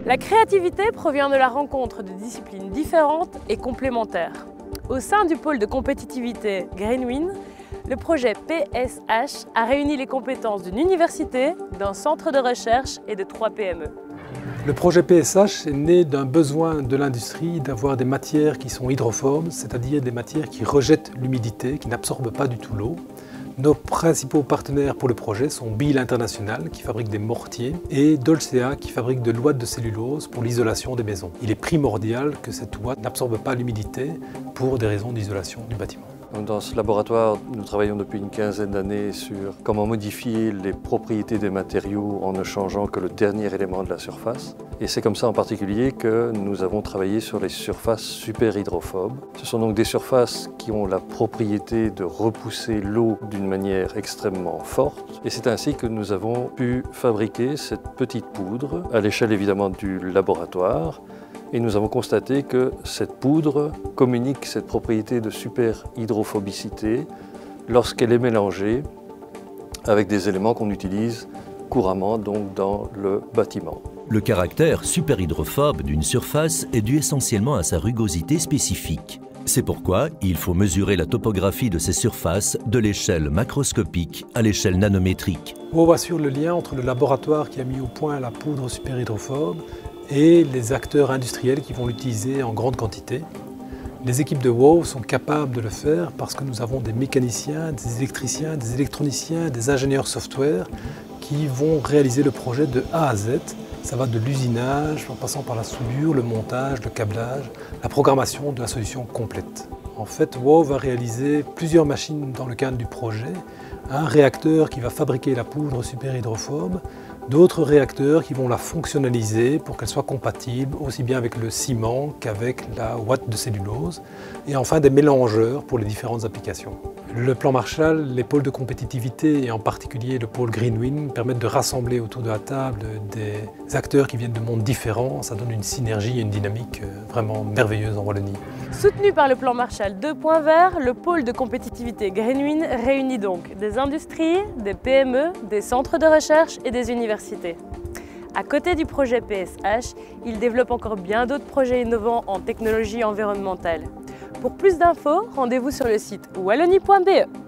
La créativité provient de la rencontre de disciplines différentes et complémentaires. Au sein du pôle de compétitivité Greenwin, le projet PSH a réuni les compétences d'une université, d'un centre de recherche et de 3 PME. Le projet PSH est né d'un besoin de l'industrie d'avoir des matières qui sont hydrophobes, c'est-à-dire des matières qui rejettent l'humidité, qui n'absorbent pas du tout l'eau. Nos principaux partenaires pour le projet sont Biel International, qui fabrique des mortiers, et Dolcea, qui fabrique de l'ouate de cellulose pour l'isolation des maisons. Il est primordial que cette ouate n'absorbe pas l'humidité pour des raisons d'isolation du bâtiment. Dans ce laboratoire, nous travaillons depuis une quinzaine d'années sur comment modifier les propriétés des matériaux en ne changeant que le dernier élément de la surface. Et c'est comme ça en particulier que nous avons travaillé sur les surfaces super hydrophobes. Ce sont donc des surfaces qui ont la propriété de repousser l'eau d'une manière extrêmement forte. Et c'est ainsi que nous avons pu fabriquer cette petite poudre à l'échelle évidemment du laboratoire. Et nous avons constaté que cette poudre communique cette propriété de super hydrophobicité lorsqu'elle est mélangée avec des éléments qu'on utilise couramment donc dans le bâtiment. Le caractère super hydrophobe d'une surface est dû essentiellement à sa rugosité spécifique. C'est pourquoi il faut mesurer la topographie de ces surfaces de l'échelle macroscopique à l'échelle nanométrique. WOW assure le lien entre le laboratoire qui a mis au point la poudre super hydrophobe et les acteurs industriels qui vont l'utiliser en grande quantité. Les équipes de WOW sont capables de le faire parce que nous avons des mécaniciens, des électriciens, des électroniciens, des ingénieurs software qui vont réaliser le projet de A à Z. Ça va de l'usinage, en passant par la soudure, le montage, le câblage, la programmation de la solution complète. En fait, WOW va réaliser plusieurs machines dans le cadre du projet. Un réacteur qui va fabriquer la poudre super hydrophobe, d'autres réacteurs qui vont la fonctionnaliser pour qu'elle soit compatible aussi bien avec le ciment qu'avec la ouate de cellulose, et enfin des mélangeurs pour les différentes applications. Le plan Marshall, les pôles de compétitivité et en particulier le pôle Greenwin permettent de rassembler autour de la table des acteurs qui viennent de mondes différents. Ça donne une synergie et une dynamique vraiment merveilleuse en Wallonie. Soutenu par le plan Marshall 2.0, le pôle de compétitivité Greenwin réunit donc des industries, des PME, des centres de recherche et des universités. À côté du projet PSH, il développe encore bien d'autres projets innovants en technologie environnementale. Pour plus d'infos, rendez-vous sur le site wallonie.be.